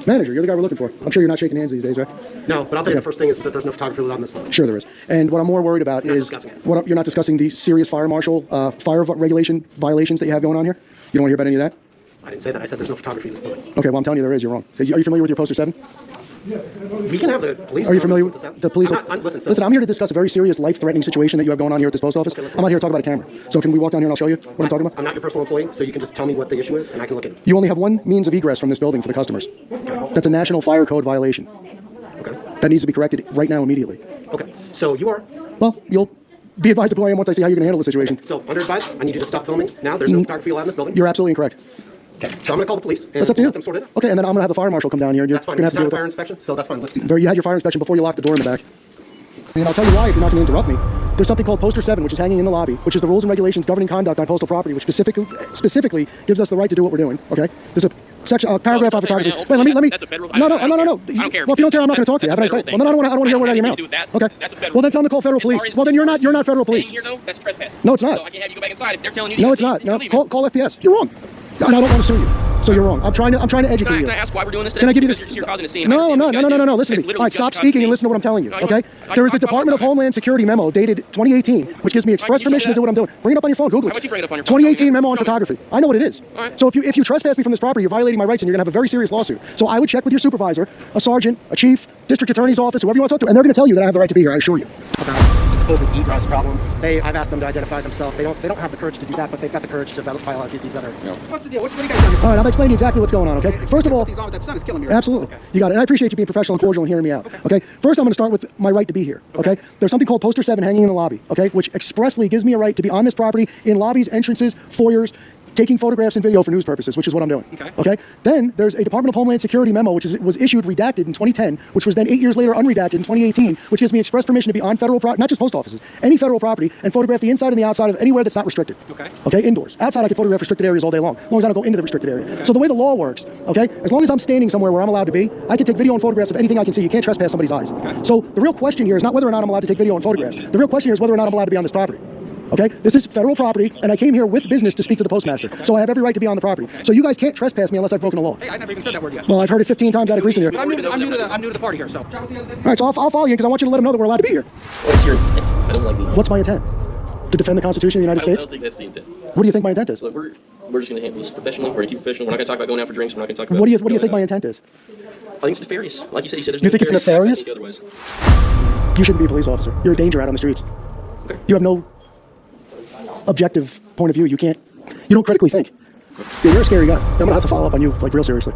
Manager, you're the guy we're looking for. I'm sure you're not shaking hands these days, right? No, but I'll tell you the first thing is that there's no photography allowed in this building. Sure there is. And what I'm more worried about is you're not discussing the serious fire marshal fire regulation violations that you have going on here. You don't want to hear about any of that? I didn't say that. I said there's no photography in this building. Okay, well I'm telling you there is. You're wrong. Are you familiar with your poster 7? We can have the police. Are you familiar with the police? Listen, I'm here to discuss a very serious, life-threatening situation that you have going on here at this post office. I'm not here to talk about a camera. So can we walk down here and I'll show you what I'm talking about? I'm not your personal employee, so you can just tell me what the issue is and I can look at it. You only have one means of egress from this building for the customers. Okay. That's a national fire code violation. Okay. That needs to be corrected right now, immediately. Okay. So you are? Well, you'll be advised of who I am once I see how you're going to handle the situation. So under advised, I need you to stop filming now. There's no photography allowed in this building. You're absolutely incorrect. Okay. So I'm going to call the police and that's up to you. let them sort it out. Okay, and then I'm going to have the fire marshal come down here. And you're That's fine. going to It's have to not do a fire inspection, so that's fine. Let's do that. You had your fire inspection before you locked the door in the back. And I'll tell you why if you're not going to interrupt me. There's something called Poster 7, which is hanging in the lobby, which is the rules and regulations governing conduct on postal property, which specifically gives us the right to do what we're doing. Okay? There's a section, paragraph on photography. Wait, let me. That's a federal. No. I don't care. Well, if you don't care, I'm not going to talk to you. Have a nice day. Well, then I don't want to hear a word out of your mouth. Okay. Well, then tell them to call federal police. Well, then you're not federal police. That's trespassing. No, it's not. So I can't have you go back inside if they're telling you. No, it's not. No, call FPS. You're wrong. And I don't want to sue you. So you're wrong. I'm trying to educate you. Can I ask why we're doing this today? Can I give you this? You're causing a scene. No. Listen to me. All right, stop speaking and listen to what I'm telling you. Okay? There is a Department of Homeland Security memo dated 2018, which gives me express permission to do what I'm doing. Bring it up on your phone. Google it. 2018 memo on photography. I know what it is. So if you trespass me from this property, you're violating my rights, and you're gonna have a very serious lawsuit. So I would check with your supervisor, a sergeant, a chief, district attorney's office, whoever you want to talk to, and they're gonna tell you that I have the right to be here. I assure you. Supposed egress problem. I've asked them to identify themselves. They don't have the courage to do that, but they've got the courage to file out these other. What's the deal? What do you guys doing? All right, I'm explaining exactly what's going on. Okay. First of all, that sun is killing me. Absolutely. Okay. You got it. And I appreciate you being professional and cordial and hearing me out. Okay. First, I'm going to start with my right to be here. Okay. There's something called Poster 7 hanging in the lobby. Okay, which expressly gives me a right to be on this property in lobbies, entrances, foyers, taking photographs and video for news purposes, which is what I'm doing. Okay. Then there's a Department of Homeland Security memo, which was issued redacted in 2010, which was then 8 years later unredacted in 2018, which gives me express permission to be on federal property, not just post offices, any federal property, and photograph the inside and the outside of anywhere that's not restricted. Okay. Indoors. Outside, I can photograph restricted areas all day long, as long as I don't go into the restricted area. So the way the law works, okay, as long as I'm standing somewhere where I'm allowed to be, I can take video and photographs of anything I can see. You can't trespass somebody's eyes. So the real question here is not whether or not I'm allowed to take video and photographs. The real question here is whether or not I'm allowed to be on this property. Okay, this is federal property, and I came here with business to speak to the postmaster, so I have every right to be on the property. So you guys can't trespass me unless I've broken the law. Hey, I never even said that word yet. Well, I've heard it 15 times out of Greece in here. But I'm new to the party here, so. All right, so I'll follow you because I want you to let them know that we're allowed to be here. What's your intent? I don't like the. What's my intent? To defend the Constitution of the United States? I don't think that's the intent. What do you think my intent is? Look, we're just going to handle this professionally. We're going to keep it professional. We're not going to talk about going out for drinks. We're not going to talk about. What do you think my intent is? I think it's nefarious. Like you said, there's you think it's nefarious? Otherwise. You shouldn't be a police officer. You're a danger out on the streets. Okay. You have no objective point of view. You don't critically think. You're a scary guy. I'm gonna have to follow up on you like real seriously.